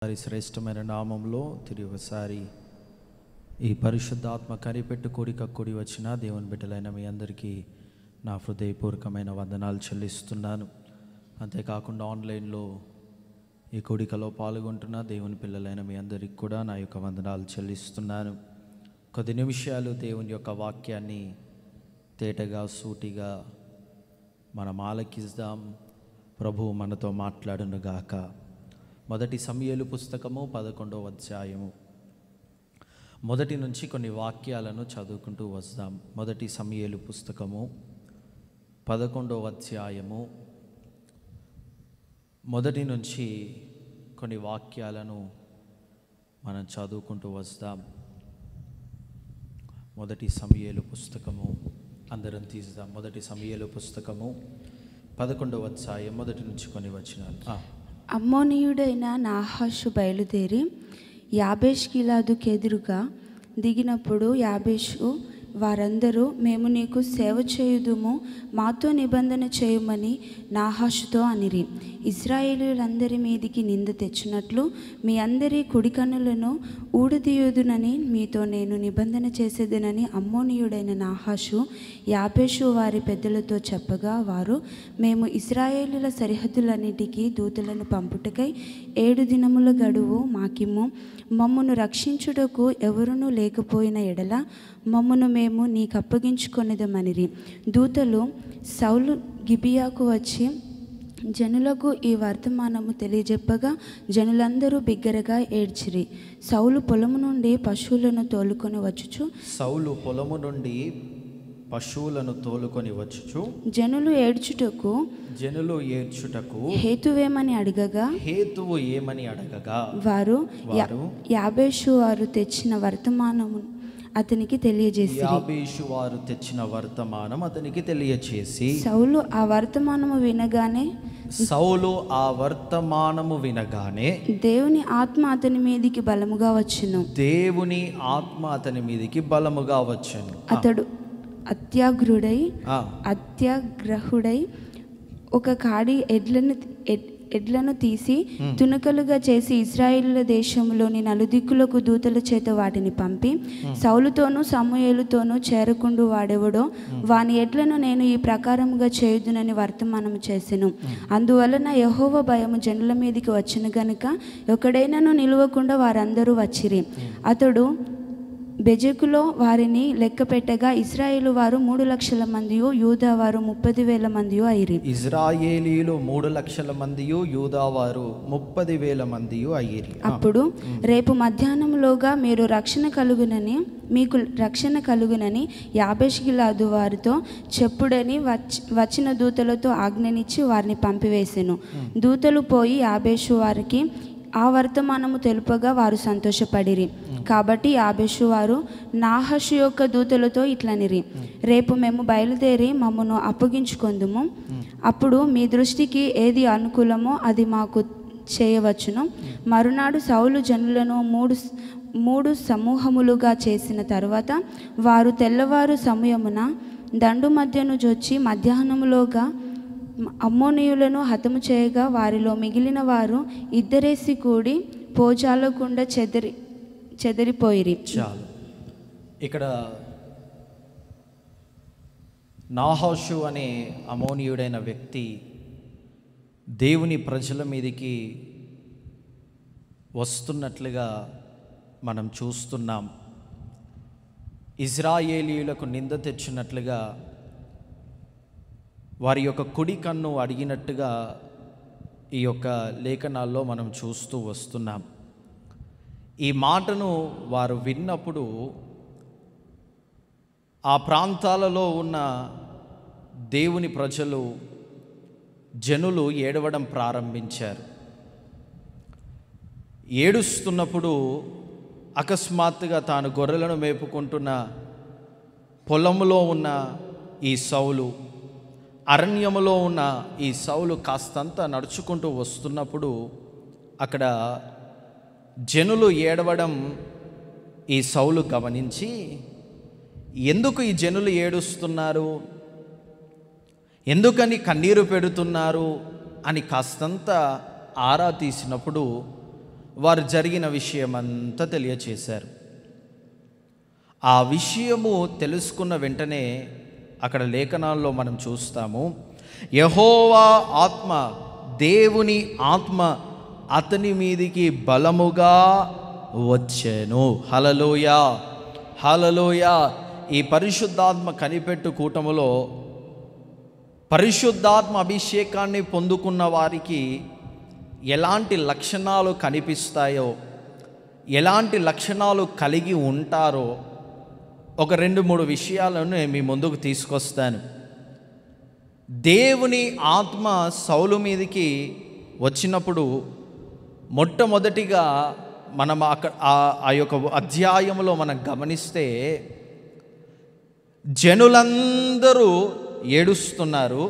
వారి శ్రేష్టమైన నామంలో తిరిగి ఒకసారి ఈ పరిశుద్ధాత్మ కనిపెట్టు కోరిక కూడి వచ్చిన దేవుని బిడ్డలైన మీ అందరికీ నా హృదయపూర్వకమైన వందనాలు చెల్లిస్తున్నాను. అంతేకాకుండా ఆన్లైన్లో ఈ కోడికలో పాల్గొంటున్న దేవుని పిల్లలైన మీ అందరికీ కూడా నా యొక్క వందనాలు చెల్లిస్తున్నాను. కొద్ది నిమిషాలు దేవుని యొక్క వాక్యాన్ని తేటగా సూటిగా మనం ఆలకిద్దాం. ప్రభువు మనతో మాట్లాడునుగాక. మొదటి సమూయేలు పుస్తకము 11వ అధ్యాయము మొదటి నుంచి కొన్ని వాక్యాలను చదువుకుంటూ వస్తాం. మొదటి సమూయేలు పుస్తకము 11వ అధ్యాయము మొదటి నుంచి కొన్ని వాక్యాలను మనం చదువుకుంటూ వస్తాం. మొదటి సమూయేలు పుస్తకము అందరం తీద్దాం. మొదటి సమూయేలు పుస్తకము 11వ అధ్యాయం మొదటి నుంచి కొన్ని వచనాలు. అమ్మోనీయుడైన నాహాషు బయలుదేరి యాబేష్ గిలాదుకు ఎదురుగా దిగినప్పుడు యాబేషు వారందరూ మేము నీకు సేవ చేయుదుము, మాతో నిబంధన చేయమని నాహాషుతో అనిరి. ఇశ్రాయేలీయులందరి మీదికి నింద తెచ్చినట్లు మీ అందరి కుడి కన్నులను ఊడదీయుదునని మీతో నేను నిబంధన చేసేదనని అమ్మోనీయుడైన నాహాషు యాబేషు వారి పెద్దలతో చెప్పగా, వారు మేము ఇశ్రాయేలీల సరిహద్దులన్నిటికీ దూతలను పంపుటకై 7 దినముల గడువు మాకిమ్ము, మమ్మను రక్షించుటకు ఎవరునూ లేకపోయిన ఎడల మమ్మను మేము నీకు అప్పగించుకొనిదమనిరి. దూతలు సౌలు గిబియాకు వచ్చి జనులకు ఈ వర్తమానము తెలియజెప్పగా జనులందరూ బిగ్గరగా ఏడ్చిరి. సౌలు పొలము నుండి పశువులను తోలుకొని వచ్చుచు జనులు ఏడ్చుటకు హేతువు ఏమని అడగగా వారు యాబేషు వారు తెచ్చిన వర్తమానము అతనికి తెలియజేసి సౌలు ఆ వర్తమానము వినగానే దేవుని ఆత్మ అతని మీదికి బలముగా వచ్చెను. అతడు అత్యాగ్రహుడై ఒక కాడి ఎడ్లను తీసి తునకలుగా చేసి ఇశ్రాయేలు దేశంలోని నలుదిక్కులకు దూతల చేత వాటిని పంపి, సౌలుతోనూ సమూయేలుతోనూ చేరకుండు వాడెవడో వాని ఎడ్లను నేను ఈ ప్రకారముగా చేయుదునని వర్తమానము చేసెను. అందువలన యెహోవా భయము జనుల మీదికి వచ్చిన గనుక ఒకడైనను నిలువకుండా వారందరూ వచ్చిరి. అతడు బెజెకులో వారిని లెక్క పెట్టగా ఇశ్రాయేలు వారు 3 లక్షల మందియు యూదా వారు 30,000 మందియు అయిరి. ఇశ్రాయేలీయులు 3 లక్షల మందియు యూదా వారు 30,000 మందియు అయిరి. అప్పుడు రేపు మధ్యాహ్నంలోగా మీకు రక్షణ కలుగునని యాబేష్ గిలాదు వారితో చెప్పుడని వచ్చిన దూతలతో ఆజ్ఞనిచ్చి వారిని పంపివేసెను. దూతలు పోయి యాబేషు వారికి ఆ వర్తమానము తెలుపగా వారు సంతోషపడిరి. కాబట్టి యాబేషు వారు నాహాషు యొక్క దూతలతో ఇట్లనిరి, రేపు మేము బయలుదేరి మమ్మను అప్పగించుకొందుము. అప్పుడు మీ దృష్టికి ఏది అనుకూలమో అది మాకు చేయవచ్చును. మరునాడు సౌలు జనులను మూడు సమూహములుగా చేసిన తరువాత వారు తెల్లవారు సమయమున దండు మధ్యను జొచ్చి మధ్యాహ్నములోగా అమ్మోనీయులను హతము చేయగా వారిలో మిగిలిన వారు ఇద్దరేసి కూడి పోజాలకుండా చెదరిపోయిరి. చాలు. ఇక్కడ నాహాషు అనే అమోనీయుడైన వ్యక్తి దేవుని ప్రజల మీదకి వస్తున్నట్లుగా మనం చూస్తున్నాం. ఇశ్రాయేలీయులకు నింద తెచ్చినట్లుగా వారి యొక్క కుడి కన్ను అడిగినట్టుగా ఈ యొక్క లేఖనాల్లో మనం చూస్తూ వస్తున్నాం. ఈ మాటను వారు విన్నప్పుడు ఆ ప్రాంతాలలో ఉన్న దేవుని జనులు ఏడవడం ప్రారంభించారు. ఏడుస్తున్నప్పుడు అకస్మాత్తుగా తాను గొర్రెలను మేపుకుంటున్న పొలంలో ఉన్న ఈ సౌలు, అరణ్యములో ఉన్న ఈ సౌలు కాస్తంత నడుచుకుంటూ వస్తున్నప్పుడు అక్కడ జనులు ఏడవడం ఈ సౌలు గమనించి, ఎందుకు ఈ జనులు ఏడుస్తున్నారు, ఎందుకని కన్నీరు పెడుతున్నారు అని కాస్తంత ఆరా తీసినప్పుడు వారు జరిగిన విషయమంతా తెలియచేశారు. ఆ విషయము తెలుసుకున్న వెంటనే అక్కడ లేఖనాల్లో మనం చూస్తాము, యెహోవా ఆత్మ, దేవుని ఆత్మ అతని మీదికి బలముగా వచ్చెను. హల్లెలూయా, హల్లెలూయా. ఈ పరిశుద్ధాత్మ కనిపెట్టు కూటములో పరిశుద్ధాత్మ అభిషేకాన్ని పొందుకున్న వారికి ఎలాంటి లక్షణాలు కనిపిస్తాయో, ఎలాంటి లక్షణాలు కలిగి ఉంటారో ఒక 2-3 విషయాలను నేను మీ ముందుకు తీసుకొస్తాను. దేవుని ఆత్మ సౌలు మీదికి వచ్చినప్పుడు మొట్టమొదటిగా మనం ఆ యొక్క అధ్యాయంలో మనం గమనిస్తే జనులందరూ ఏడుస్తున్నారు,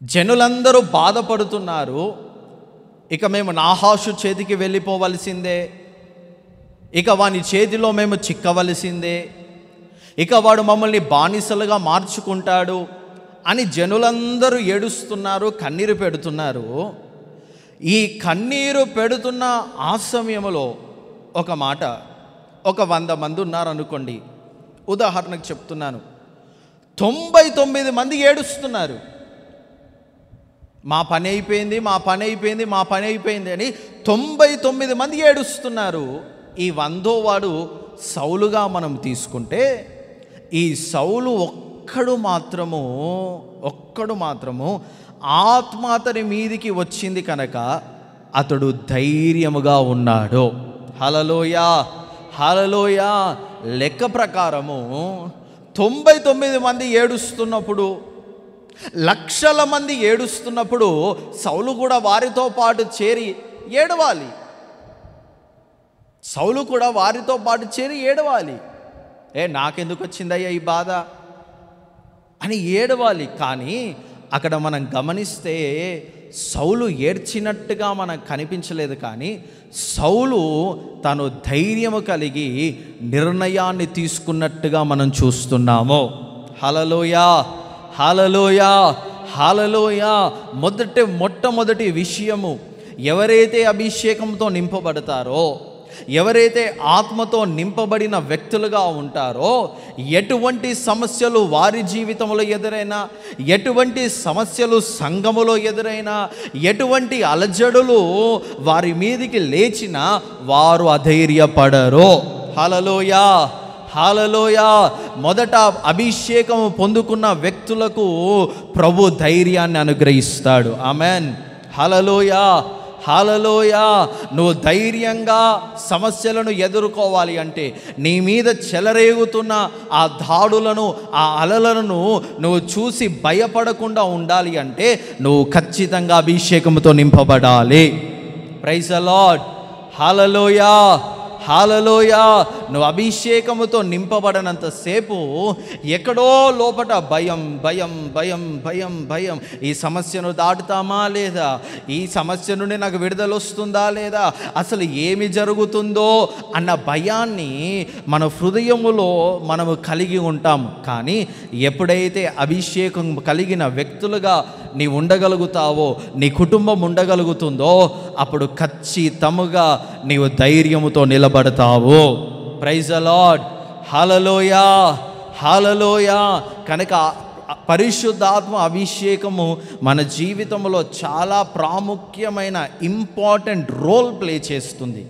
జనులందరూ బాధపడుతున్నారు. ఇక మేము నాహాషు చేతికి వెళ్ళిపోవలసిందే, ఇక వాని చేతిలో మేము చిక్కవలసిందే, ఇక వాడు మమ్మల్ని బానిసలుగా మార్చుకుంటాడు అని జనులందరూ ఏడుస్తున్నారు, కన్నీరు పెడుతున్నారు. ఈ కన్నీరు పెడుతున్న ఆ సమయంలో ఒక మాట, ఒక 100 మంది ఉన్నారనుకోండి, ఉదాహరణకు చెప్తున్నాను, 99 మంది ఏడుస్తున్నారు. మా పని అయిపోయింది, మా పని అయిపోయింది, మా పని అయిపోయింది అని 99 మంది ఏడుస్తున్నారు. ఈ 100వ వాడు సౌలుగా మనం తీసుకుంటే, ఈ సౌలు ఒక్కడు మాత్రము ఆత్మ అతని మీదికి వచ్చింది కనుక అతడు ధైర్యముగా ఉన్నాడు. హల్లెలూయా, హల్లెలూయా. లెక్క ప్రకారము 99 మంది ఏడుస్తున్నప్పుడు, లక్షల మంది ఏడుస్తున్నప్పుడు సౌలు కూడా వారితో పాటు చేరి ఏడవాలి. సౌలు కూడా వారితో పాటు చేరి ఏడవాలి. నాకెందుకు వచ్చిందయ్యా ఈ బాధ అని ఏడవాలి. కానీ అక్కడ మనం గమనిస్తే సౌలు ఏడ్చినట్టుగా మనకు కనిపించలేదు. కానీ సౌలు తను ధైర్యము కలిగి నిర్ణయాన్ని తీసుకున్నట్టుగా మనం చూస్తున్నాము. హల్లెలూయా, హల్లెలూయా, హల్లెలూయా. మొట్టమొదటి విషయము, ఎవరైతే అభిషేకంతో నింపబడతారో, ఎవరైతే ఆత్మతో నింపబడిన వ్యక్తులుగా ఉంటారో, ఎటువంటి సమస్యలు వారి జీవితంలో ఎదురైనా, ఎటువంటి సమస్యలు సంఘములో ఎదురైనా, ఎటువంటి అలజడులు వారి మీదికి లేచినా వారు అధైర్యపడరు. హల్లెలూయా, హల్లెలూయా. మొదట అభిషేకము పొందుకున్న వ్యక్తులకు ప్రభు ధైర్యాన్ని అనుగ్రహిస్తాడు. ఆమెన్. హల్లెలూయా, హల్లెలూయా. నువ్వు ధైర్యంగా సమస్యలను ఎదుర్కోవాలి అంటే, నీ మీద చెలరేగుతున్న ఆ దాడులను, ఆ అలలను నువ్వు చూసి భయపడకుండా ఉండాలి అంటే నువ్వు ఖచ్చితంగా అభిషేకంతో నింపబడాలి. Praise the Lord. Hallelujah, hallelujah. నువ్వు అభిషేకముతో నింపబడనంతసేపు ఎక్కడో లోపట భయం భయం భయం భయం భయం. ఈ సమస్యను దాటుతామా లేదా, ఈ సమస్య నుండి నాకు విడుదల వస్తుందా లేదా, అసలు ఏమి జరుగుతుందో అన్న భయాన్ని మన హృదయములో మనము కలిగి ఉంటాము. కానీ ఎప్పుడైతే అభిషేకం కలిగిన వ్యక్తులుగా నీ ఉండగలుగుతావో, నీ కుటుంబం ఉండగలుగుతుందో, అప్పుడు ఖచ్చితంగా నీవు ధైర్యముతో నిలబడతావు. Praise the Lord. Hallelujah, hallelujah. కనుక పరిశుద్ధాత్మ అభిషేకము మన జీవితంలో చాలా ప్రాముఖ్యమైన ఇంపార్టెంట్ రోల్ ప్లే చేస్తుంది.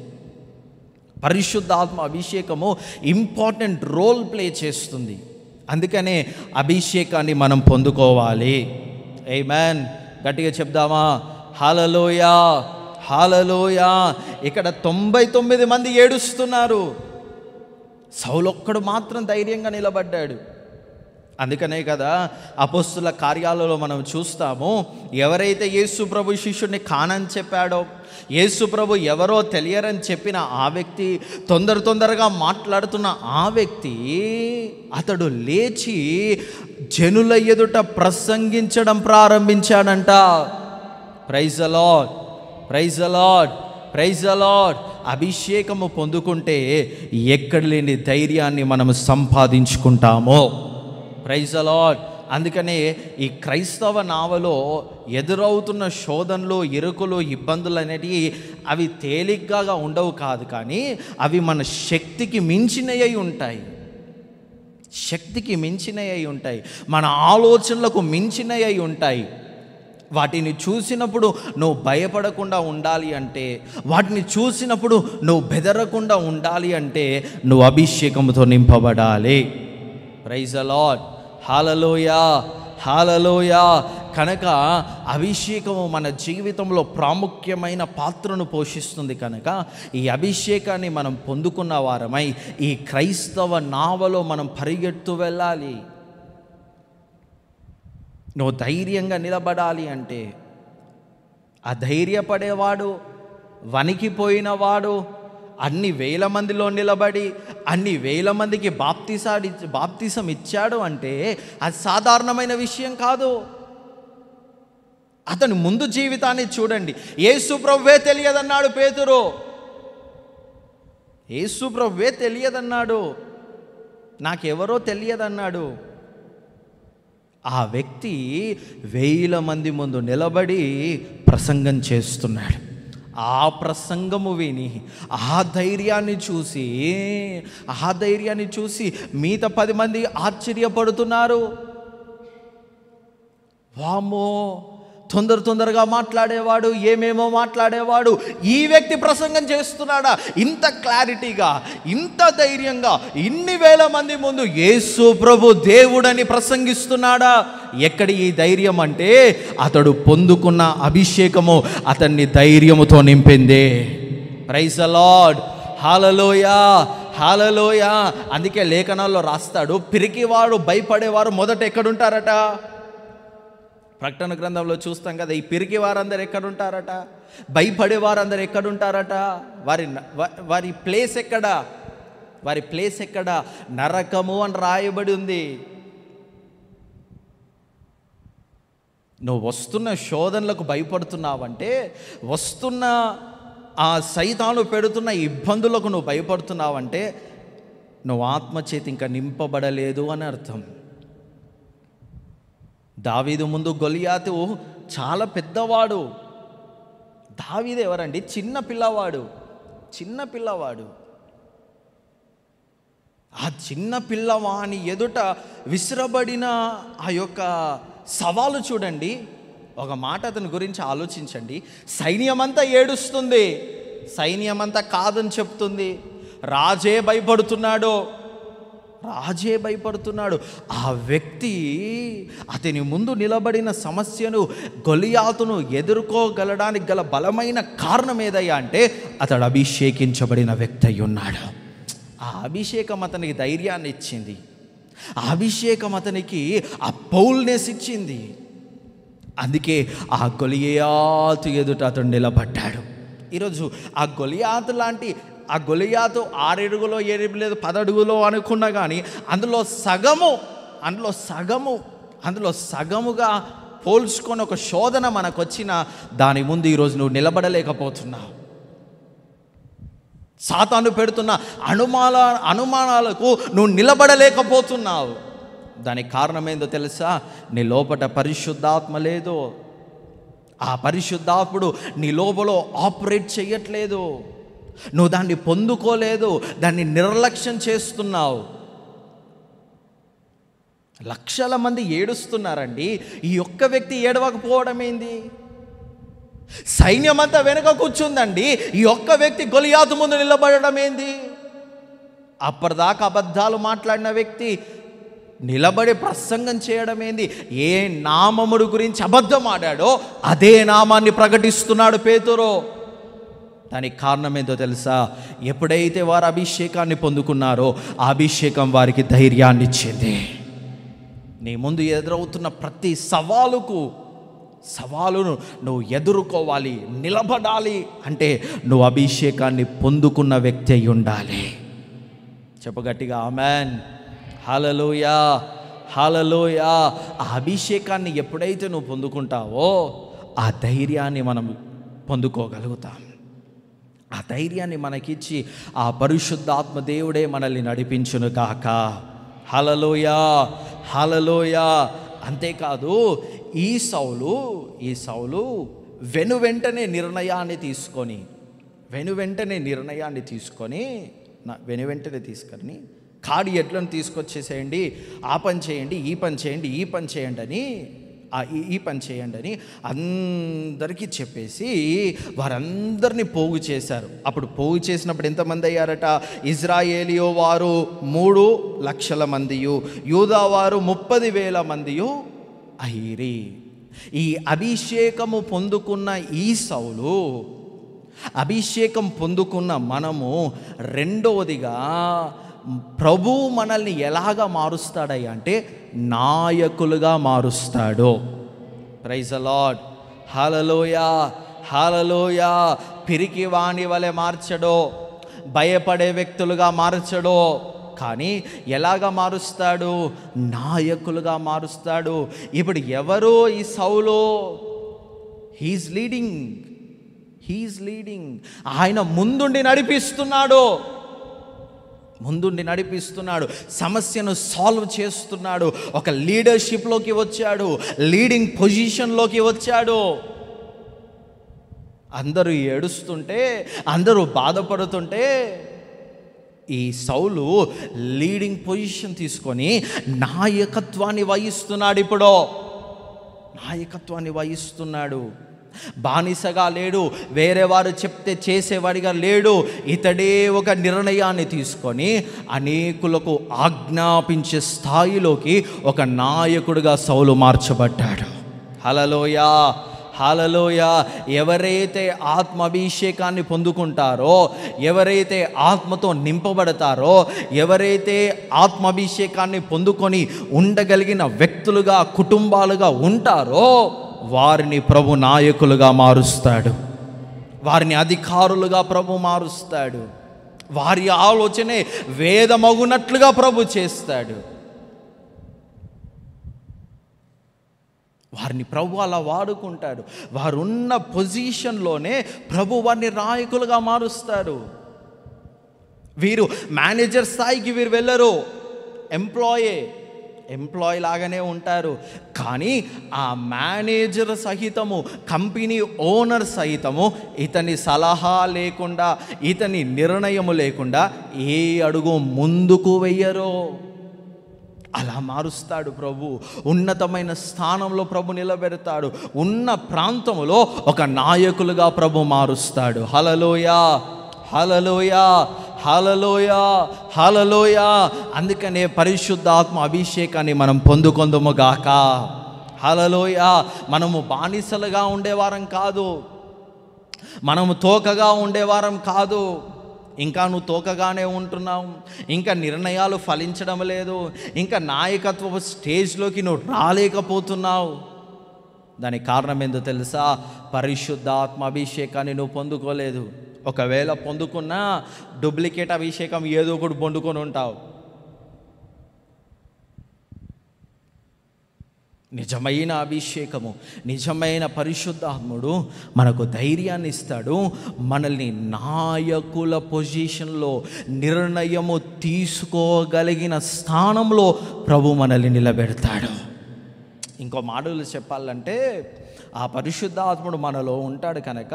పరిశుద్ధాత్మ అభిషేకము ఇంపార్టెంట్ రోల్ ప్లే చేస్తుంది. అందుకనే అభిషేకాన్ని మనం పొందుకోవాలి. ఆమేన్. గట్టిగా చెప్దామా? హల్లెలూయా, హల్లెలూయా. ఇక్కడ 99 మంది ఏడుస్తున్నారు, సౌలు ఒక్కడు మాత్రం ధైర్యంగా నిలబడ్డాడు. అందుకనే కదా అపోస్తుల కార్యాలలో మనం చూస్తాము, ఎవరైతే యేసు ప్రభు శిష్యుడిని కానని చెప్పాడో, యేసు ప్రభు ఎవరో తెలియరని చెప్పిన ఆ వ్యక్తి, తొందరగా మాట్లాడుతున్న ఆ వ్యక్తి, అతడు లేచి జనుల ఎదుట ప్రసంగించడం ప్రారంభించాడంట. Praise the Lord, praise the Lord, praise the Lord. అభిషేకము పొందుకుంటే ఎక్కడ లేని ధైర్యాన్ని మనం సంపాదించుకుంటామో. Praise the lord. అందుకనే ఈ క్రైస్తవ నావలో ఎదురవుతున్న శోధనలు, ఇరుకులు, ఇబ్బందులు అనేటివి అవి తేలిగ్గా ఉండవు కాదు, కానీ అవి మన శక్తికి మించినవి ఉంటాయి. శక్తికి మించినవి ఉంటాయి, మన ఆలోచనలకు మించినవి ఉంటాయి. వాటిని చూసినప్పుడు నువ్వు భయపడకుండా ఉండాలి అంటే, వాటిని చూసినప్పుడు నువ్వు బెదరకుండా ఉండాలి అంటే నువ్వు అభిషేకంతో నింపబడాలి. Praise the Lord. Hallelujah, hallelujah. కనుక అభిషేకము మన జీవితంలో ప్రాముఖ్యమైన పాత్రను పోషిస్తుంది. కనుక ఈ అభిషేకాన్ని మనం పొందుకున్న వారమై ఈ క్రైస్తవ నావలో మనం పరిగెత్తు వెళ్ళాలి. నువ్వు ధైర్యంగా నిలబడాలి అంటే, అధైర్యపడేవాడు, వణికిపోయినవాడు అన్ని వేల మందిలో నిలబడి అన్ని వేల మందికి బాప్తిసం ఇచ్చాడు అంటే అది సాధారణమైన విషయం కాదు. అతని ముందు జీవితాన్ని చూడండి. యేసు ప్రభువే తెలియదన్నాడు పేతురు. యేసు ప్రభువే తెలియదన్నాడు, నాకెవరో తెలియదన్నాడు. ఆ వ్యక్తి వేల మంది ముందు నిలబడి ప్రసంగం చేస్తున్నాడు. ఆ ప్రసంగము విని ఆ ధైర్యాన్ని చూసి మిగతా 10 మంది ఆశ్చర్యపడుతున్నారు. వామ్మో, తొందరగా మాట్లాడేవాడు, ఏమేమో మాట్లాడేవాడు, ఈ వ్యక్తి ప్రసంగం చేస్తున్నాడా ఇంత క్లారిటీగా, ఇంత ధైర్యంగా, ఇన్ని వేల మంది ముందు యేసు ప్రభు దేవుడని ప్రసంగిస్తున్నాడా? ఎక్కడి ఈ ధైర్యం అంటే అతడు పొందుకున్న అభిషేకము అతన్ని ధైర్యముతో నింపింది. Praise the Lord. Hallelujah, hallelujah. అందుకే లేఖనాల్లో రాస్తాడు, పిరికివాడు, భయపడేవారు మొదట ఎక్కడుంటారట? ప్రకటన గ్రంథంలో చూస్తాం కదా, ఈ పిరికి వారందరూ ఎక్కడుంటారట? భయపడేవారందరూ ఎక్కడుంటారట? వారి ప్లేస్ ఎక్కడా? వారి ప్లేస్ ఎక్కడా? నరకము అని రాయబడి ఉంది. నువ్వు వస్తున్న శోధనలకు భయపడుతున్నావంటే, వస్తున్న ఆ సైతాను పెడుతున్న ఇబ్బందులకు నువ్వు భయపడుతున్నావంటే నువ్వు ఆత్మచేతి ఇంకా నింపబడలేదు అని అర్థం. దావీదు ముందు గొలియాతు చాలా పెద్దవాడు. దావీదు ఎవరండి? చిన్న పిల్లవాడు. ఆ చిన్న పిల్లవాని ఎదుట విసిరబడిన ఆ యొక్క సవాలు చూడండి. ఒక మాట అతని గురించి ఆలోచించండి. సైన్యమంతా ఏడుస్తుంది, సైన్యమంతా కాదని చెప్తుంది, రాజే భయపడుతున్నాడు. ఆ వ్యక్తి అతని ముందు నిలబడిన సమస్యను, గొలియాతును ఎదుర్కోగలడానికి గల బలమైన కారణం ఏదయ్యా అంటే అతడు అభిషేకించబడిన వ్యక్తి అయి ఉన్నాడు. ఆ అభిషేకం అతనికి ధైర్యాన్ని ఇచ్చింది. ఆ అభిషేకం అతనికి ఆ బౌల్నెస్ ఇచ్చింది. అందుకే ఆ గొలియాతు ఎదుట అతడు నిలబడ్డాడు. ఈరోజు ఆ గొలియాతు 6 అడుగులో 7 లేదు 10 అడుగులో అనుకున్నా కానీ అందులో సగముగా పోల్చుకొని ఒక శోధన మనకు వచ్చిన దాని ముందు ఈరోజు నువ్వు నిలబడలేకపోతున్నావు. సాతాను పెడుతున్న అనుమానాలకు నువ్వు నిలబడలేకపోతున్నావు. దానికి కారణం ఏందో తెలుసా? నీ లోపట పరిశుద్ధాత్మ లేదు. ఆ పరిశుద్ధాత్ముడు నీ లోపల ఆపరేట్ చేయట్లేదు. నువ్వు దాన్ని పొందుకోలేదు, దాన్ని నిర్లక్ష్యం చేస్తున్నావు. లక్షల మంది ఏడుస్తున్నారండి, ఈ ఒక్క వ్యక్తి ఏడవకపోవడం ఏంది? సైన్యమంతా వెనుక కూర్చుందండి, ఈ ఒక్క వ్యక్తి గొలియాతు ముందు నిలబడడం ఏంది? అప్పటిదాకా అబద్ధాలు మాట్లాడిన వ్యక్తి నిలబడి ప్రసంగం చేయడం ఏంది? ఏ నామముడు గురించి అబద్ధం ఆడాడో అదే నామాన్ని ప్రకటిస్తున్నాడు పేతురు. దానికి కారణం ఏందో తెలుసా? ఎప్పుడైతే వారు అభిషేకాన్ని పొందుకున్నారో ఆ అభిషేకం వారికి ధైర్యాన్ని ఇచ్చింది. నీ ముందు ఎదురవుతున్న ప్రతి సవాలును నువ్వు ఎదుర్కోవాలి, నిలబడాలి అంటే నువ్వు అభిషేకాన్ని పొందుకున్న వ్యక్తి అయి ఉండాలి. చెప్పగట్టిగా ఆమెన్. హల్లెలూయా, హల్లెలూయా. ఆ అభిషేకాన్ని ఎప్పుడైతే నువ్వు పొందుకుంటావో ఆ ధైర్యాన్ని మనం పొందుకోగలుగుతాం. ఆ ధైర్యాన్ని మనకిచ్చి ఆ పరిశుద్ధాత్మ దేవుడే మనల్ని నడిపించును కాక. హల్లెలూయా, హల్లెలూయా. అంతేకాదు ఈ సౌలు వెనువెంటనే నిర్ణయాన్ని తీసుకొని కాడి ఎడ్లను తీసుకొచ్చేసేయండి, ఆ పని చేయండి, ఈ పని చేయండి అని అందరికీ చెప్పేసి వారందరినీ పోగు చేశారు. అప్పుడు పోగు చేసినప్పుడు ఎంతమంది అయ్యారట? ఇజ్రాయేలియో వారు 3 లక్షల మందియు, యూదా వారు 30,000 మందియు అయ్యిరి. ఈ అభిషేకము పొందుకున్న ఈ సౌలు, అభిషేకం పొందుకున్న మనము రెండవదిగా ప్రభు మనల్ని ఎలాగా మారుస్తాడయ్యా అంటే నాయకులుగా మారుస్తాడు. Praise the Lord. Hallelujah, hallelujah. పిరికి వాణి వలె మార్చడో, భయపడే వ్యక్తులుగా మార్చడో, కానీ ఎలాగా మారుస్తాడు? నాయకులుగా మారుస్తాడు. ఇప్పుడు ఎవరు ఈ సౌలు? He's leading. ఆయన ముందుండి నడిపిస్తున్నాడు, సమస్యను సాల్వ్ చేస్తున్నాడు. ఒక లీడర్షిప్లోకి వచ్చాడు, లీడింగ్ పొజిషన్లోకి వచ్చాడు. అందరూ ఏడుస్తుంటే, అందరూ బాధపడుతుంటే ఈ సౌలు లీడింగ్ పొజిషన్ తీసుకొని నాయకత్వాన్ని వహిస్తున్నాడు. బానిసగా లేడు, వేరే వారు చెప్తే చేసేవాడిగా లేడు. ఇతడే ఒక నిర్ణయాన్ని తీసుకొని అనేకులకు ఆజ్ఞాపించే స్థాయిలోకి ఒక నాయకుడిగా సౌలు మార్చబడ్డాడు. హల్లెలూయా, హల్లెలూయా. ఎవరైతే ఆత్మాభిషేకాన్ని పొందుకుంటారో, ఎవరైతే ఆత్మతో నింపబడతారో, ఎవరైతే ఆత్మాభిషేకాన్ని పొందుకొని ఉండగలిగిన వ్యక్తులుగా, కుటుంబాలుగా ఉంటారో వారిని ప్రభు నాయకులుగా మారుస్తాడు, వారిని అధికారులుగా ప్రభు మారుస్తాడు. వారి ఆలోచనే వేదమగునట్లుగా ప్రభు చేస్తాడు. వారిని ప్రభు అలా వాడుకుంటాడు. వారున్న పొజిషన్లోనే ప్రభు వారిని నాయకులుగా మారుస్తారు. వీరు మేనేజర్ స్థాయికి వీరు వెళ్ళరు, ఎంప్లాయీ లాగానే ఉంటారు. కానీ ఆ మేనేజర్ సహితము, కంపెనీ ఓనర్ సహితము ఇతని సలహా లేకుండా, ఇతని నిర్ణయము లేకుండా ఏ అడుగు ముందుకు వెయ్యరో. అలా మారుస్తాడు ప్రభు. ఉన్నతమైన స్థానంలో ప్రభు నిలబెడతాడు. ఉన్న ప్రాంతంలో ఒక నాయకులుగా ప్రభు మారుస్తాడు. హల్లెలూయా, హల్లెలూయా, హల్లెలూయా, హల్లెలూయా. అందుకనే పరిశుద్ధాత్మ అభిషేకాన్ని మనం పొందుకొందుము గాక. హల్లెలూయా. మనము బానిసలుగా ఉండేవారం కాదు, మనము తోకగా ఉండేవారం కాదు. ఇంకా నువ్వు తోకగానే ఉంటున్నావు, ఇంకా నిర్ణయాలు ఫలించడం లేదు, ఇంకా నాయకత్వ స్టేజ్లోకి నువ్వు రాలేకపోతున్నావు. దానికి కారణం ఏందో తెలుసా? పరిశుద్ధాత్మ అభిషేకాన్ని నువ్వు పొందుకోలేదు. ఒకవేళ పొందుకున్నా డూప్లికేట్ అభిషేకం ఏదో ఒకటి పొందుకొని ఉంటావు. నిజమైన అభిషేకము, నిజమైన పరిశుద్ధాత్ముడు మనకు ధైర్యాన్ని ఇస్తాడు. మనల్ని నాయకుల పొజిషన్లో, నిర్ణయము తీసుకోగలిగిన స్థానంలో ప్రభు మనల్ని నిలబెడతాడు. ఇంకో మాటలు చెప్పాలంటే, ఆ పరిశుద్ధాత్ముడు మనలో ఉంటాడు కనుక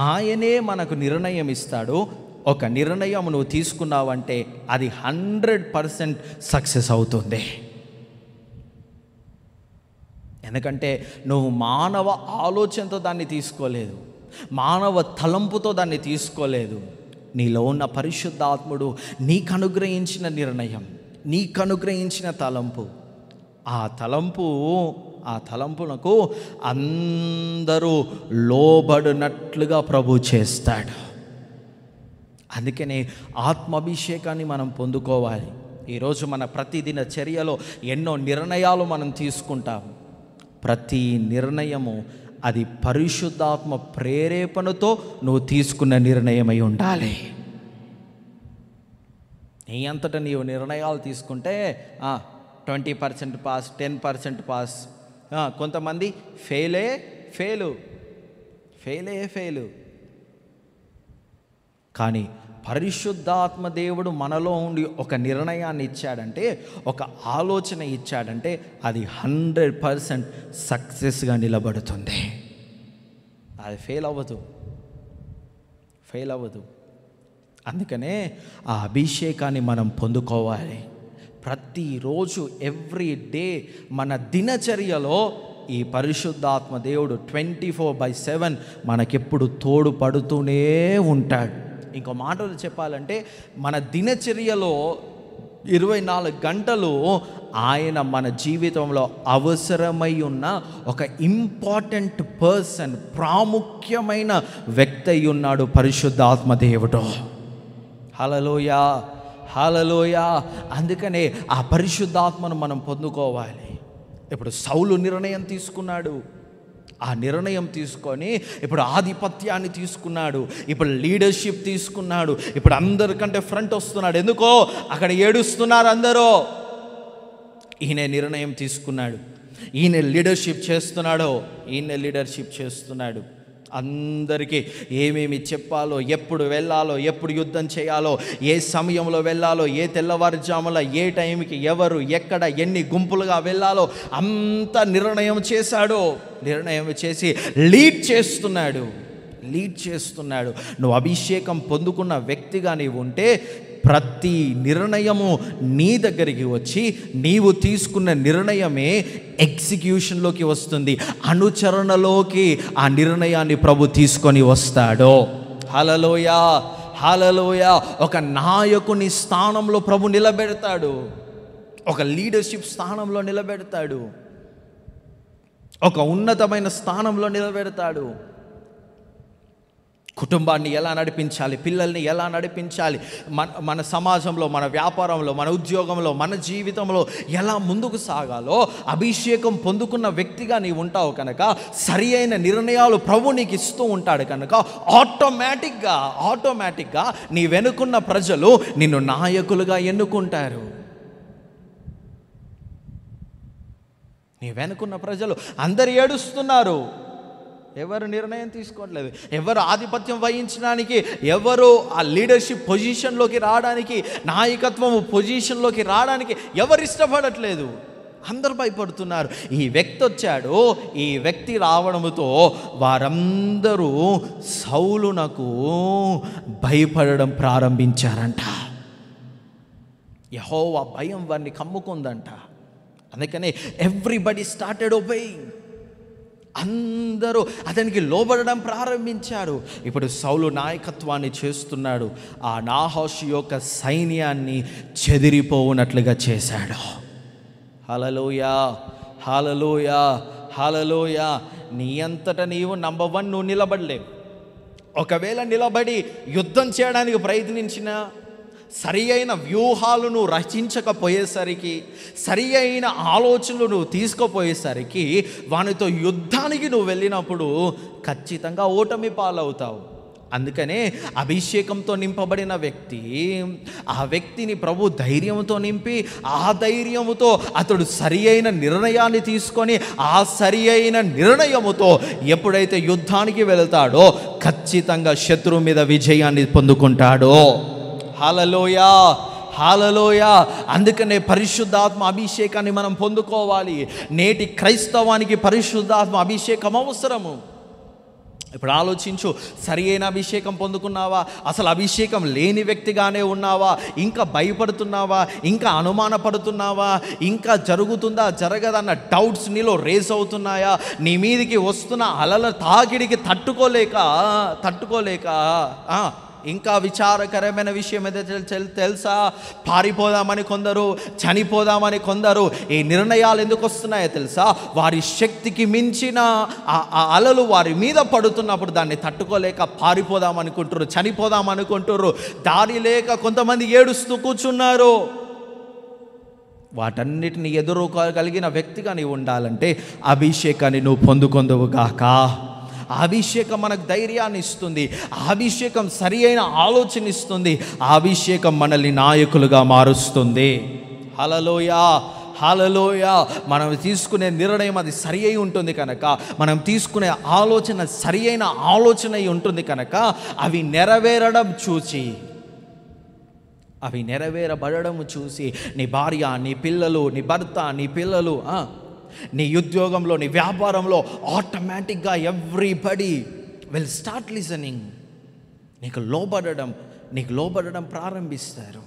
ఆయనే మనకు నిర్ణయం ఇస్తాడు. ఒక నిర్ణయం నువ్వు తీసుకున్నావంటే అది 100% సక్సెస్ అవుతుంది. ఎందుకంటే నువ్వు మానవ ఆలోచనతో దాన్ని తీసుకోలేదు, మానవ తలంపుతో దాన్ని తీసుకోలేదు. నీలో ఉన్న పరిశుద్ధాత్ముడు నీకు అనుగ్రహించిన నిర్ణయం, నీకు అనుగ్రహించిన తలంపు, ఆ తలంపునకు అందరూ లోబడినట్లుగా ప్రభు చేస్తాడు. అందుకనే ఆత్మాభిషేకాన్ని మనం పొందుకోవాలి. ఈరోజు మన ప్రతిదిన చర్యలో ఎన్నో నిర్ణయాలు మనం తీసుకుంటాం. ప్రతి నిర్ణయము అది పరిశుద్ధాత్మ ప్రేరేపణతో నువ్వు తీసుకున్న నిర్ణయమై ఉండాలి. నీ అంతటా నీవు నిర్ణయాలు తీసుకుంటే 20% పాస్, 10% పాస్, కొంతమంది ఫెయిలు. కానీ పరిశుద్ధాత్మ దేవుడు మనలో ఉండి ఒక నిర్ణయాన్ని ఇచ్చాడంటే, ఒక ఆలోచన ఇచ్చాడంటే అది 100% సక్సెస్గా నిలబడుతుంది. అది ఫెయిల్ అవ్వదు. అందుకనే ఆ అభిషేకాన్ని మనం పొందుకోవాలి. ప్రతిరోజు ఎవ్రీ డే మన దినచర్యలో ఈ పరిశుద్ధాత్మ దేవుడు 24/7 మనకెప్పుడు తోడుపడుతూనే ఉంటాడు. ఇంకో మాటలు చెప్పాలంటే, మన దినచర్యలో 24 గంటలు ఆయన మన జీవితంలో అవసరమై ఉన్న ఒక ఇంపార్టెంట్ పర్సన్, ప్రాముఖ్యమైన వ్యక్తి అయి ఉన్నాడు పరిశుద్ధాత్మ దేవుడు. హల్లెలూయా, హల్లెలూయా. అందుకనే ఆ పరిశుద్ధాత్మను మనం పొందుకోవాలి. ఇప్పుడు సౌలు నిర్ణయం తీసుకున్నాడు. ఆ నిర్ణయం తీసుకొని ఇప్పుడు ఆధిపత్యాన్ని తీసుకున్నాడు, ఇప్పుడు లీడర్షిప్ తీసుకున్నాడు, ఇప్పుడు అందరికంటే ఫ్రంట్ వస్తున్నాడు. ఎందుకో అక్కడ ఏడుస్తున్నారు అందరూ. ఈయన నిర్ణయం తీసుకున్నాడు, ఈయన లీడర్షిప్ చేస్తున్నాడు. అందరికీ ఏమేమి చెప్పాలో, ఎప్పుడు వెళ్ళాలో, ఎప్పుడు యుద్ధం చేయాలో, ఏ సమయంలో వెళ్ళాలో, ఏ తెల్లవారుజాముల ఏ టైంకి ఎవరు ఎక్కడ ఎన్ని గుంపులుగా వెళ్ళాలో అంత నిర్ణయం చేసి లీడ్ చేస్తున్నాడు. నువ్వు అభిషేకం పొందుకున్న వ్యక్తిగా నీవు ఉంటే ప్రతి నిర్ణయము నీ దగ్గరికి వచ్చి నీవు తీసుకున్న నిర్ణయమే ఎగ్జిక్యూషన్లోకి వస్తుంది, అనుచరణలోకి ఆ నిర్ణయాన్ని ప్రభు తీసుకొని వస్తాడు. హల్లెలూయా, హల్లెలూయా. ఒక నాయకుని స్థానంలో ప్రభు నిలబెడతాడు, ఒక లీడర్షిప్ స్థానంలో నిలబెడతాడు, ఒక ఉన్నతమైన స్థానంలో నిలబెడతాడు. కుటుంబాన్ని ఎలా నడిపించాలి, పిల్లల్ని ఎలా నడిపించాలి, మన సమాజంలో, మన వ్యాపారంలో, మన ఉద్యోగంలో, మన జీవితంలో ఎలా ముందుకు సాగాలో అభిషేకం పొందుకున్న వ్యక్తిగా నీవు ఉంటావు కనుక, సరి అయిన నిర్ణయాలు ప్రభు నీకు ఇస్తూ ఉంటాడు కనుక ఆటోమేటిక్గా నీ వెనుకున్న ప్రజలు నిన్ను నాయకులుగా ఎన్నుకుంటారు. నీ వెనుకున్న ప్రజలు అందరు ఏడుస్తున్నారు, ఎవరు నిర్ణయం తీసుకోవట్లేదు, ఎవరు ఆధిపత్యం వహించడానికి, ఎవరు ఆ లీడర్షిప్ పొజిషన్లోకి రావడానికి, నాయకత్వం పొజిషన్లోకి రావడానికి ఎవరు ఇష్టపడట్లేదు, అందరూ భయపడుతున్నారు. ఈ వ్యక్తి వచ్చాడు, ఈ వ్యక్తి రావడంతో వారందరూ సౌలునకు భయపడడం ప్రారంభించారంట. యెహోవా భయం వారిని కమ్ముకుందంట. అందుకనే ఎవ్రీబడి స్టార్టెడ్ ఒబేయింగ్. అందరూ అతనికి లోబడడం ప్రారంభించారు. ఇప్పుడు సౌలు నాయకత్వాన్ని చేస్తున్నాడు. ఆ నాహాషు యొక్క సైన్యాన్ని చెదిరిపోవునట్లుగా చేశాడు. హల్లెలూయా, హల్లెలూయా, హల్లెలూయా. నీ అంతటా నీవు నంబర్ 1 నువ్వు నిలబడలేవు. ఒకవేళ నిలబడి యుద్ధం చేయడానికి ప్రయత్నించినా, సరి అయిన వ్యూహాలు నువ్వు రచించకపోయేసరికి, సరి అయిన ఆలోచనలు నువ్వు తీసుకుపోయేసరికి, వానితో యుద్ధానికి నువ్వు వెళ్ళినప్పుడు ఖచ్చితంగా ఓటమి పాలవుతావు. అందుకనే అభిషేకంతో నింపబడిన వ్యక్తి, ఆ వ్యక్తిని ప్రభు ధైర్యంతో నింపి, ఆ ధైర్యముతో అతడు సరి అయిన నిర్ణయాన్ని తీసుకొని, ఆ సరి అయిన నిర్ణయముతో ఎప్పుడైతే యుద్ధానికి వెళ్తాడో ఖచ్చితంగా శత్రువు మీద విజయాన్ని పొందుకుంటాడో. హల్లెలూయా, హల్లెలూయా. అందుకనే పరిశుద్ధాత్మ అభిషేకాన్ని మనం పొందుకోవాలి. నేటి క్రైస్తవానికి పరిశుద్ధాత్మ అభిషేకం అవసరము. ఇప్పుడు ఆలోచించు, సరి అయిన అభిషేకం పొందుకున్నావా, అసలు అభిషేకం లేని వ్యక్తిగానే ఉన్నావా, ఇంకా భయపడుతున్నావా, ఇంకా అనుమానపడుతున్నావా, ఇంకా జరుగుతుందా జరగదన్న డౌట్స్ నీలో రేస్ అవుతున్నాయా, నీ మీదికి వస్తున్న అలల తాకిడికి తట్టుకోలేక ఇంకా విచారకరమైన విషయం ఏదైతే తెలుసా, పారిపోదామని కొందరు, చనిపోదామని కొందరు. ఈ నిర్ణయాలు ఎందుకు వస్తున్నాయో తెలుసా, వారి శక్తికి మించిన ఆ అలలు వారి మీద పడుతున్నప్పుడు దాన్ని తట్టుకోలేక పారిపోదామనుకుంటారు, చనిపోదామనుకుంటారు. దారి లేక కొంతమంది ఏడుస్తూ కూర్చున్నారు. వాటన్నిటిని ఎదుర్కోగలిగిన వ్యక్తిగా నీవు ఉండాలంటే అభిషేకాన్ని నువ్వు పొందుకొందువుగాక. అభిషేకం మనకు ధైర్యాన్ని ఇస్తుంది, అభిషేకం సరి అయిన ఆలోచన ఇస్తుంది, అభిషేకం మనల్ని నాయకులుగా మారుస్తుంది. హల్లెలూయా, హల్లెలూయా. మనం తీసుకునే నిర్ణయం అది సరి అయి ఉంటుంది కనుక, మనం తీసుకునే ఆలోచన సరి అయిన ఆలోచన అయి ఉంటుంది కనుక, అవి నెరవేరడం చూచి అవి నెరవేరబడము చూసి నీ భార్య, నీ పిల్లలు, నీ భర్త, నీ పిల్లలు, నీ ఉద్యోగంలో, నీ వ్యాపారంలో ఆటోమేటిక్గా ఎవ్రీబడి విల్ స్టార్ట్ లిసనింగ్. నీకు లోబడడం ప్రారంభిస్తారు.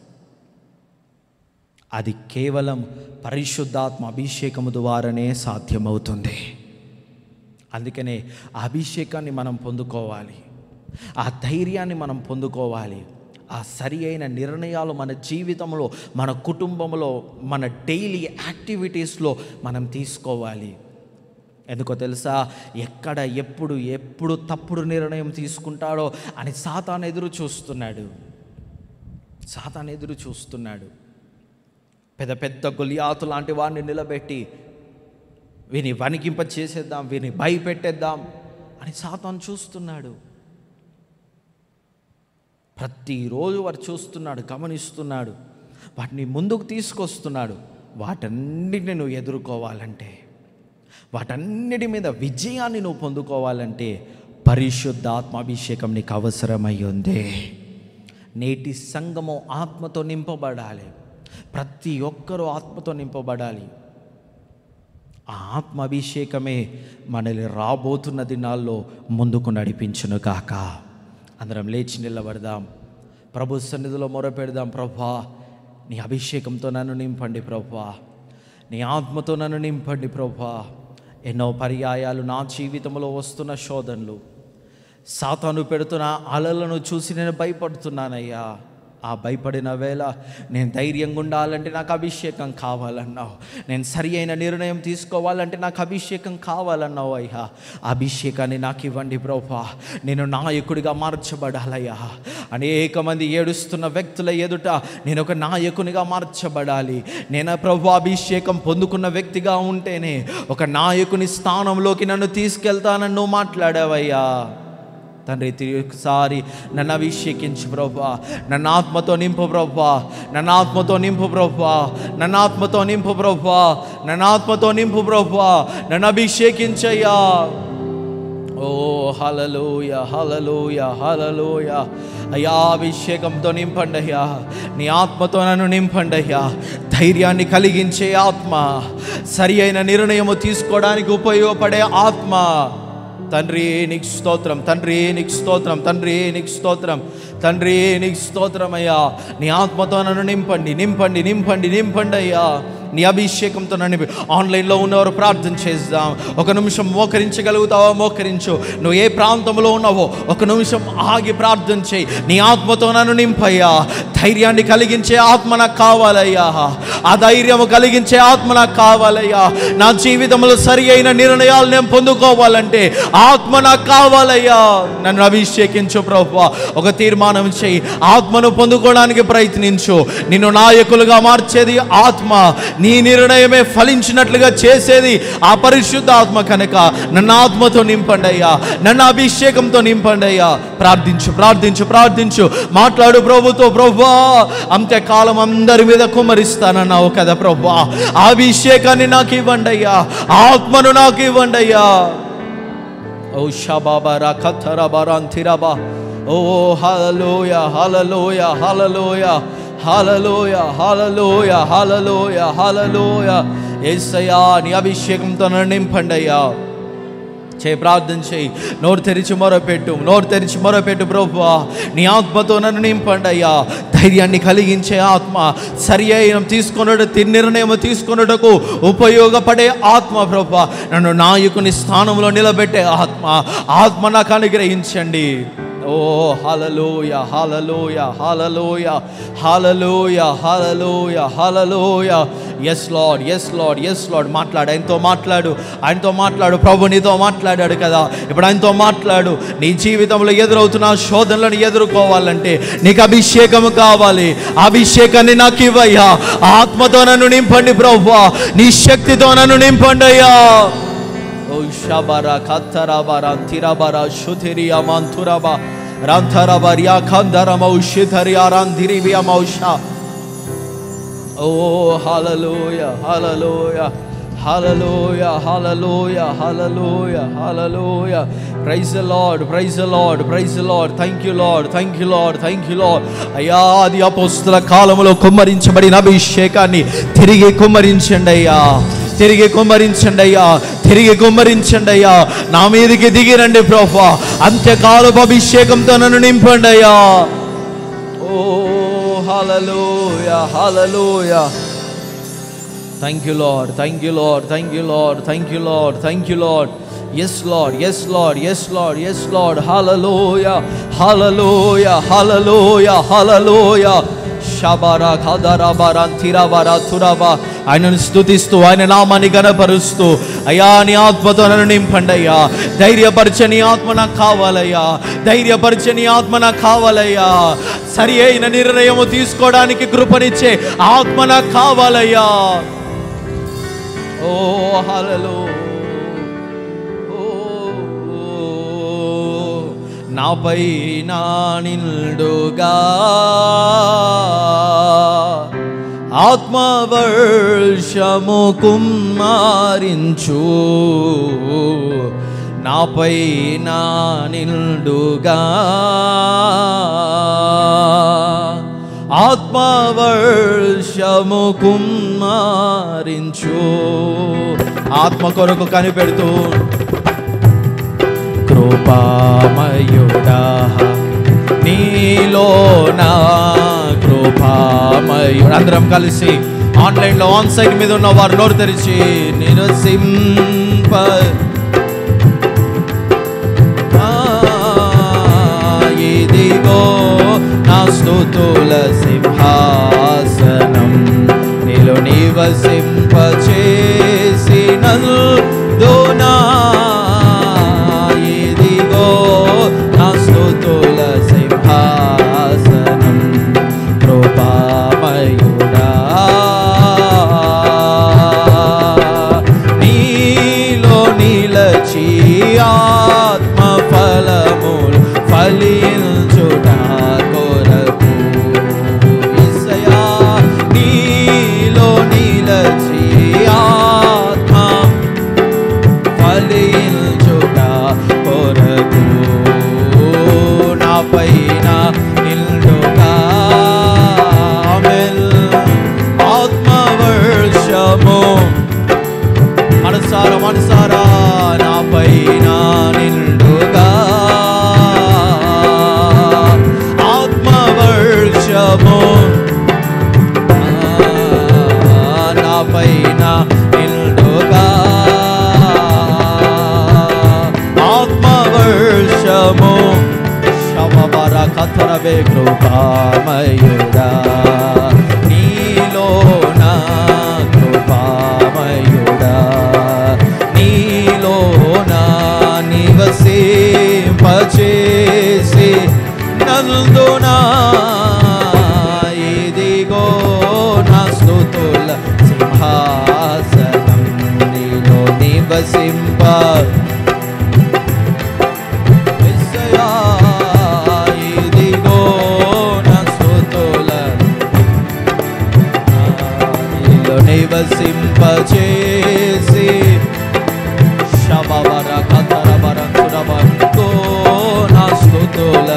అది కేవలం పరిశుద్ధాత్మ అభిషేకము ద్వారానే సాధ్యమవుతుంది. అందుకనే ఆ అభిషేకాన్ని మనం పొందుకోవాలి, ఆ ధైర్యాన్ని మనం పొందుకోవాలి, ఆ సరి అయిన నిర్ణయాలు మన జీవితంలో, మన కుటుంబంలో, మన డైలీ యాక్టివిటీస్లో మనం తీసుకోవాలి. ఎందుకో తెలుసా, ఎక్కడ ఎప్పుడు తప్పుడు నిర్ణయం తీసుకుంటాడో అని సాతాను ఎదురు చూస్తున్నాడు. పెద్ద పెద్ద గొలియాతు లాంటి వాడిని నిలబెట్టి వీని వణికింప చేసేద్దాం, వీని భయపెట్టేద్దాం అని సాతాను చూస్తున్నాడు. ప్రతిరోజు వాడు చూస్తున్నాడు, గమనిస్తున్నాడు, వాటిని ముందుకు తీసుకొస్తున్నాడు. వాటన్నిటిని నువ్వు ఎదుర్కోవాలంటే, వాటన్నిటి మీద విజయాన్ని నువ్వు పొందుకోవాలంటే పరిశుద్ధాత్మాభిషేకం నీకు అవసరమై ఉంది. నేటి సంఘము ఆత్మతో నింపబడాలి. ప్రతి ఒక్కరూ ఆత్మతో నింపబడాలి. ఆ ఆత్మాభిషేకమే మనల్ని రాబోతున్న దినాల్లో ముందుకు నడిపించును కాక. అందరం లేచి నిలబడదాం, ప్రభు సన్నిధిలో మొరపెడదాం. ప్రభువా, నీ అభిషేకంతో నన్ను నింపండి ప్రభువా, నీ ఆత్మతో నన్ను నింపండి ప్రభువా. ఎన్నో పర్యాయాలు నా జీవితంలో వస్తున్న శోధనలు, సాతాను పెడుతున్న అలలను చూసి నేను భయపడుతున్నానయ్యా. ఆ భయపడిన వేళ నేను ధైర్యంగా ఉండాలంటే నాకు అభిషేకం కావాలన్నావు. నేను సరి అయిన నిర్ణయం తీసుకోవాలంటే నాకు అభిషేకం కావాలన్నావు అయ్యా. అభిషేకాన్ని నాకు ఇవ్వండి ప్రభువా. నేను నాయకుడిగా మార్చబడాలయ్యా. అనేక మంది ఏడుస్తున్న వ్యక్తుల ఎదుట నేను ఒక నాయకునిగా మార్చబడాలి. నేను ప్రభు అభిషేకం పొందుకున్న వ్యక్తిగా ఉంటేనే ఒక నాయకుని స్థానంలోకి నన్ను తీసుకెళ్తానని నువ్వు మాట్లాడావయ్యా. తండ్రి, తిరిగిసారి నన్ను అభిషేకించు ప్రభువా. నన్ను ఆత్మతో నింపు ప్రభువా, నన్ను ఆత్మతో నింపు ప్రభువా, నన్ను ఆత్మతో నింపు ప్రభువా, నన్ను ఆత్మతో నింపు ప్రభువా, నన్ను అభిషేకించయ్యా. ఓ హల్లెలూయా, హల్లెలూయా, హల్లెలూయా. అయ్యా, అభిషేకంతో నింపండి అయ్యా. నీ ఆత్మతో నన్ను నింపండి అయ్యా. ధైర్యాన్ని కలిగించే ఆత్మ, సరి అయిన నిర్ణయము తీసుకోవడానికి ఉపయోగపడే ఆత్మ. తండ్రి నీకు స్తోత్రం, తండ్రి నీకు స్తోత్రం, తండ్రి నీకు స్తోత్రం, తండ్రి నీకు స్తోత్రం అయ్యా. నీ ఆత్మతో నన్ను నింపండి, నింపండి, నింపండి, నింపండి అయ్యా. నీ అభిషేకంతో నన్ను. ఆన్లైన్లో ఉన్నవారు ప్రార్థన చేద్దాం. ఒక నిమిషం మోకరించగలుగుతావా? మోకరించు. నువ్వు ఏ ప్రాంతంలో ఉన్నావో ఒక నిమిషం ఆగి ప్రార్థన చేయి. నీ ఆత్మతో నన్ను నింపయ్యా. ధైర్యాన్ని కలిగించే ఆత్మ నాకు కావాలయ్యా. ఆ ధైర్యము కలిగించే ఆత్మ నాకు కావాలయ్యా. నా జీవితంలో సరి అయిన నిర్ణయాలు నేను పొందుకోవాలంటే ఆత్మ నాకు కావాలయ్యా. నన్ను అభిషేకించు ప్రభువా. ఒక తీర్మానం చేయి, ఆత్మను పొందుకోవడానికి ప్రయత్నించు. నిన్ను నాయకులుగా మార్చేది ఆత్మ. నీ నిర్ణయమే ఫలించినట్లుగా చేసేది ఆ పరిశుద్ధ ఆత్మ. కనుక నన్ను ఆత్మతో నింపండి అయ్యా, నన్ను అభిషేకంతో నింపండి అయ్యా. ప్రార్థించు, ప్రార్థించు, ప్రార్థించు. మాట్లాడు ప్రభుతో. ప్రభువా, అంత్యకాలం అందరి మీద కుమ్మరిస్తానన్నావు కదా ప్రభువా. అభిషేకాన్ని నాకు ఇవ్వండి అయ్యా, ఆత్మను నాకు ఇవ్వండి అయ్యా. ఓ షబాబరా కథరా బరాంతిరాబా. ఓ hallelujah, hallelujah, hallelujah, hallelujah, hallelujah, hallelujah, హల్లెలూయా. యేసయ్యా, నీ అభిషేకంతో నన్ను నింపండి అయ్యా. ప్రార్థన చేయి. నోరు తెరిచి మొరపెట్టు, నోరు తెరిచి మొరపెట్టు. ప్రభువా, నీ ఆత్మతో నన్ను నింపండి అయ్యా. ధైర్యాన్ని కలిగించే ఆత్మ, సరి అయిన నిర్ణయం తీసుకొనుటకు ఉపయోగపడే ఆత్మ ప్రభువా. నన్ను నాయకుని స్థానంలో నిలబెట్టే ఆత్మ నాకు అనుగ్రహించండి. ఓ hallelujah, hallelujah, hallelujah, hallelujah, hallelujah, hallelujah. Yes Lord, yes Lord, yes Lord. మాట్లాడు, ఆయనతో మాట్లాడు, ఆయనతో మాట్లాడు. ప్రభు నీతో మాట్లాడాడు కదా, ఇప్పుడు ఆయనతో మాట్లాడు. నీ జీవితంలో ఎదురవుతున్న శోధనలను ఎదుర్కోవాలంటే నీకు అభిషేకం కావాలి. అభిషేకాన్ని నాకు ఇవ్వయ్యా. ఆత్మతో నన్ను నింపండి ప్రభువా. నీ శక్తితో నన్ను నింపండి అయ్యా. ఓ షబరా కత్తరబరా తిరబరా శుతిరియా మంతురబా రంతరబరియా కందరమౌ శితరియా రందిరివియా మౌషా. ఓ hallelujah, hallelujah, Hallelujah, hallelujah, hallelujah, hallelujah. Praise the Lord, praise the Lord, praise the Lord. Thank you Lord, thank you Lord, thank you Lord. అయ్యా ఆది అపోస్తల కాలములో కుమ్మరించబడిన అభిషేకాన్ని తిరిగి కుమ్మరించండి అయ్యా, తిరిగి కుమ్మరించండి అయ్యా, తిరిగి కుమ్మరించండి అయ్యా. నా మీదకి దిగిరండి ప్రభువా, అంత్యకాలపు అభిషేకంతో నన్ను నింపండి అయ్యా. ఓ hallelujah, hallelujah. Thank you Lord, thank you Lord, thank you Lord, thank you Lord, thank you Lord. Yes Lord, yes Lord, yes Lord, yes Lord. Hallelujah, hallelujah, hallelujah, hallelujah. Shabara khadara barantira baraturaba. ఆయనను స్తుతిస్తూ ఆయన నామాన్ని గణపరుస్తూ అయ్యా నీ ఆత్మతో నన్ను నింపండి అయ్యా. ధైర్యపరచని ఆత్మ నాకు కావాలయ్యా, ధైర్యపరచని ఆత్మ నాకు కావాలయ్యా. సరి అయిన నిర్ణయము తీసుకోవడానికి కృపనిచ్చే ఆత్మ నాకు కావాలయ్యా. ఓ హల్లెలూయా. నాపై నా నిండుగా ఆత్మవర్షము కుమ్మరించు, నాపై నా నిండుగా ఆత్మవర్షము కుమ్మరించు. ఆత్మ కొరకు కనిపెడుతూ కృపామయుడా నీలో నా కృపామయుడా. అందరం కలిసి ఆన్లైన్లో ఆన్ సైట్ మీద ఉన్న వారు నోరు తెరిచి నిరసింప ఇదిగో నా స్తుతుల సింహాసనం నీలో నివసింపచేసినందునా ఇదిగో నా స్తుతుల సింహాసనం కృపామయుడా నీలో నిలచి ఆత్మ ఫలములు ఫలించుట కొరకు యేసయ్యా నీలో నిలచి ఆత్మ ఫలించుట కొరకు నాపైన నిండుగా ఆత్మవర్షము మనసారా మనసారా నాపైన నిండుగా ఆత్మవర్షము నాపైన నిండుగా ఆత్మవర్షము శవవర కథరవే కృపామయుడా నీలో నా కృపామయుడా నీలో నా నివసింపచేసి నందునా ఇదిగో నా స్తుతుల సింహాసనం నీలో నివసింప యేసయ్యా ఇదిగో నా స్తుతుల నీలో నివసింపచేసి శబవర కథర బరంతురబంతో నా స్తుతుల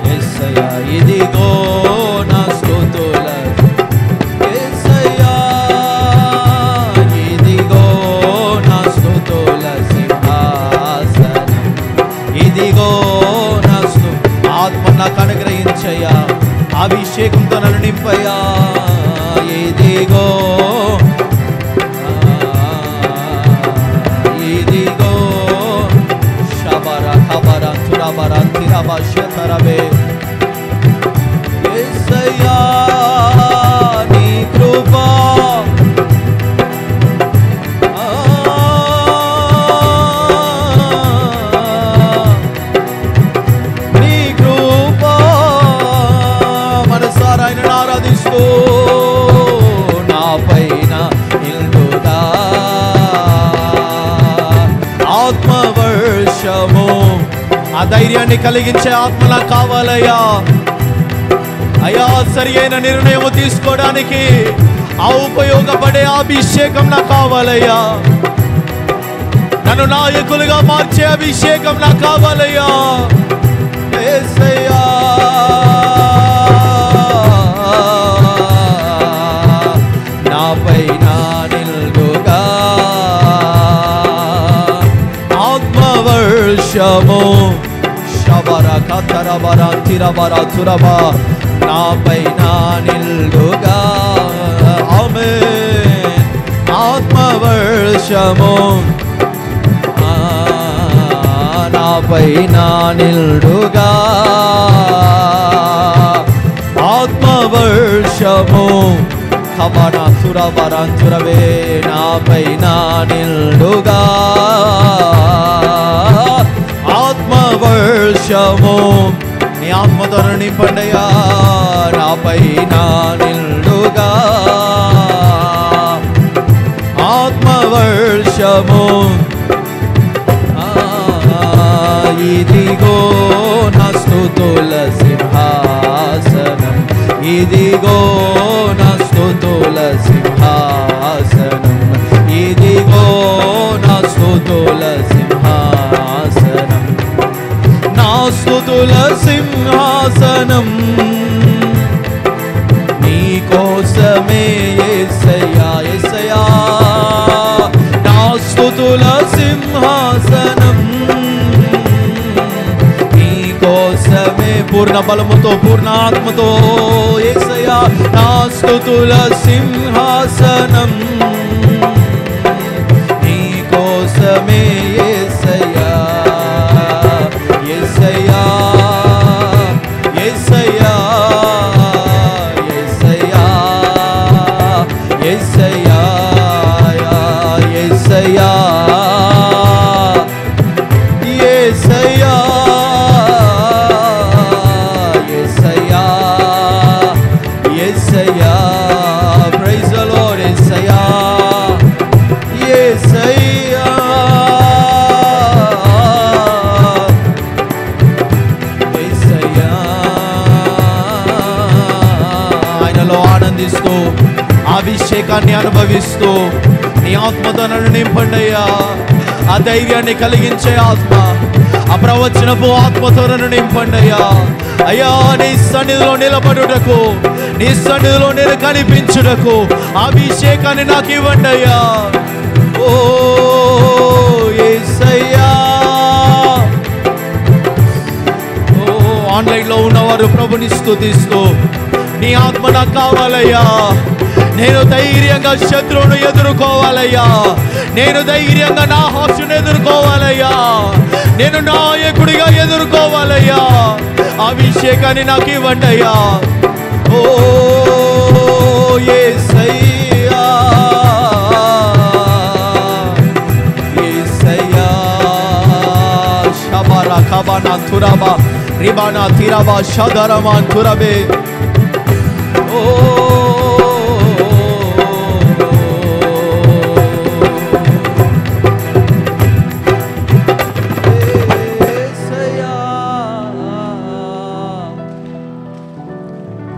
యేసయ్యా ఇదిగో నా స్తుతుల యేసయ్యా ఇదిగో నా స్తుతుల సింహాసనం ఇదిగో నా ఆత్మ నాకు అనుగ్రహించయ్యా, అభిషేకంతో నన్ను నింపయ్యా. ఇదిగో ఇదిగో శబర ఖబర తురబర తిరబ శతరబే యేసయ్యా నీ కృపా నీ కృపా మనసారా ఆయనను ఆరాధిస్తూ నాపైన నిండుగా ఆత్మవర్షము ఆ ధైర్యాన్ని కలిగించే ఆత్మ నాకు కావాలయ్యా. అయ్యా సరి అయిన నిర్ణయం తీసుకోవడానికి ఆ ఉపయోగపడే అభిషేకం నాకు కావాలయ్యా. నన్ను నాయకులుగా మార్చే అభిషేకం నాకు కావాలయ్యా. యేసయ్యా నాపైన నిల్లుగా ఆత్మవర్షము శబర కతరబర తిరబర తురబ నాపైన నిల్లుగా. ఆమేన్. ఆత్మవర్షము నాపైన నిల్లుగా. ఆత్మవర్షము కబన తురబరంతురవే నాపైన నిల్లుగా. ఆత్మవర్షము నీ ఆత్మతో నింపండియా. నాపైన నిల్లుగా. ఆత్మవర్షము ఇదిగో నా స్తుతుల సింహాసనం. ఇదిగో నా స్తుతుల సింహాసనం. ఇదిగో నా స్తుతుల సింహాసనం. నా స్తుతుల సింహాసనం నీ కోసమే యేసయ్యా. యేసయ్యా నా స్తుతుల సింహాసనం నీ కోసమే. పూర్ణ బలముతో పూర్ణ ఆత్మతో యేసయ్యా నా స్తుతుల సింహాసనం నీ కోసమే యేసయ్యా. యేసయ్యా యేసయ్యా యేసయ్యా యేసయ్యా యేసయ్యా యేసయ్యా యేసయ్యా యేసయ్యా. Praise the Lord. యేసయ్యా యేసయ్యా యేసయ్యా. ఆయనలో ఆనందిస్తూ అభిషేకాన్ని అనుభవిస్తూ నీ ఆత్మతో నన్ను నింపండియ్యా. ఆ ధైర్యాన్ని కలిగించే ఆత్మ, ఆ ప్రవచనపు ఆత్మతో నన్ను నింపండియ్యా. అయ్యా నీ సన్నిధిలో నిలబడుటకు, నీ సన్నిధిలో నేను కనిపించుటకు అభిషేకాన్ని నాకు ఇవ్వండి అయ్యా. ఓ యేసయ్యా. ఓ ఆన్లైన్లో ఉన్నవారు ప్రభుని స్తుతిస్తూ నీ ఆత్మ నాకు కావాలయ్యా. నేను ధైర్యంగా శత్రువును ఎదుర్కోవాలయ్యా. నేను ధైర్యంగా నా హాస్యును ఎదుర్కోవాలయ్యా. నేను నాయకుడిగా ఎదుర్కోవాలయ్యా. అభిషేకాన్ని నాకు ఇవ్వండి అయ్యా. ఓ యేసయ్యా యేసయ్యా. శబర కబన తురబ రిబన తిరబ షదరమ తురబే. ఓ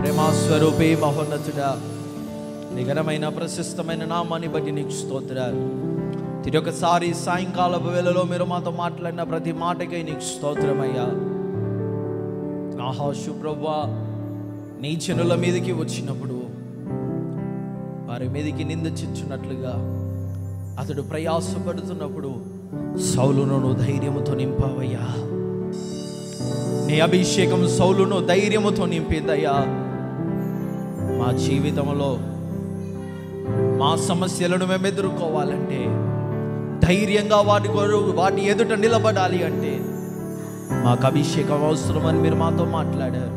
ప్రేమాస్వరూపే మహోన్నతుడా, నిఘనమైన ప్రశస్తమైన నామాన్ని బట్టి నీకు స్తోత్రాలు. తిరొకసారి సాయంకాలపు వేళలో మీరు మాతో మాట్లాడిన ప్రతి మాటకై నీకు స్తోత్రమయ్యా. ఆహాషు ప్రభువా, నీ జనుల మీదకి వచ్చినప్పుడు వారి మీదకి నింద చించున్నట్లుగా అతడు ప్రయాసపడుతున్నప్పుడు సౌలును ధైర్యముతో నింపావయ్యా. నీ అభిషేకం సౌలును ధైర్యముతో నింపిందయ్యా. మా జీవితంలో మా సమస్యలను మేము ఎదుర్కోవాలంటే, ధైర్యంగా వాటి ఎదుట నిలబడాలి అంటే మాకు అభిషేకం అవసరమని మీరు మాతో మాట్లాడారు.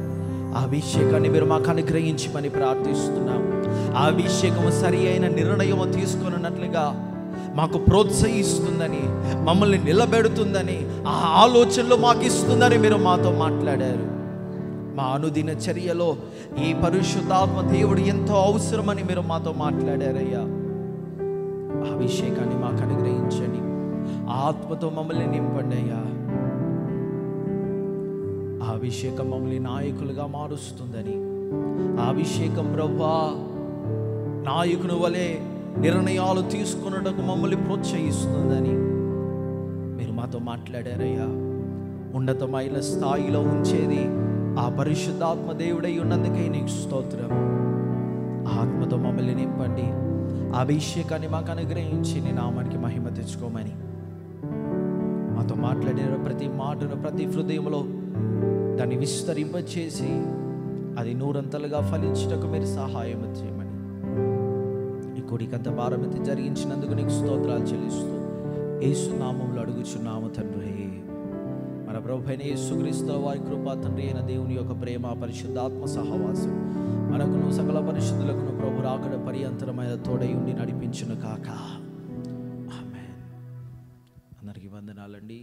ఆ అభిషేకాన్ని మీరు మాకు అనుగ్రహించమని ప్రార్థిస్తున్నాం. ఆ అభిషేకం సరి అయిన నిర్ణయం తీసుకున్నట్లుగా మాకు ప్రోత్సహిస్తుందని, మమ్మల్ని నిలబెడుతుందని, ఆ ఆలోచనలు మాకు ఇస్తుందని మీరు మాతో మాట్లాడారు. మా అనుదిన చర్యలో ఈ పరిశుద్ధాత్మ దేవుడు ఎంతో అవసరమని మీరు మాతో మాట్లాడారయ్యా. ఆ అభిషేకాన్ని మాకు అనుగ్రహించండి. ఆ ఆత్మతో మమ్మల్ని నింపండి అయ్యా. ఆ అభిషేకం మమ్మల్ని నాయకులుగా మారుస్తుందని, ఆ అభిషేకం ప్రభువా నాయకుని వలె నిర్ణయాలు తీసుకున్నటకు మమ్మల్ని ప్రోత్సహిస్తుందని మీరు మాతో మాట్లాడారయ్యా. ఉన్నతమైన స్థాయిలో ఉంచేది ఆ పరిశుద్ధాత్మ దేవుడై ఉన్నందుకే నీకు స్తోత్రం. ఆత్మతో మమ్మల్ని నింపండి, అభిషేకాన్ని మాకు అనుగ్రహించి నీ నామానికి మహిమ తెచ్చుకోమని మాతో మాట్లాడిన ప్రతి మాటను ప్రతి హృదయంలో దాన్ని విస్తరింపచేసి అది నూరంతలుగా ఫలించుటకు మీరు సహాయం చేయమని ఈ కొడికంత భారమతి జరిగించినందుకు నీకు స్తోత్రాలు చెల్లిస్తూ యేసు నామములో అడుగుచున్నాము తండ్రి. మన ప్రభువైన యేసుక్రీస్తు వారి కృప, తండ్రి అయిన దేవుని యొక్క ప్రేమ, పరిశుద్ధాత్మ సహవాసం మనకును సకల పరిశుద్ధులకును ప్రభు రాకడ పర్యంతరమైన తోడై ఉండి నడిపించును కాక. ఆమేన్. అందరికీ వందనాలండి.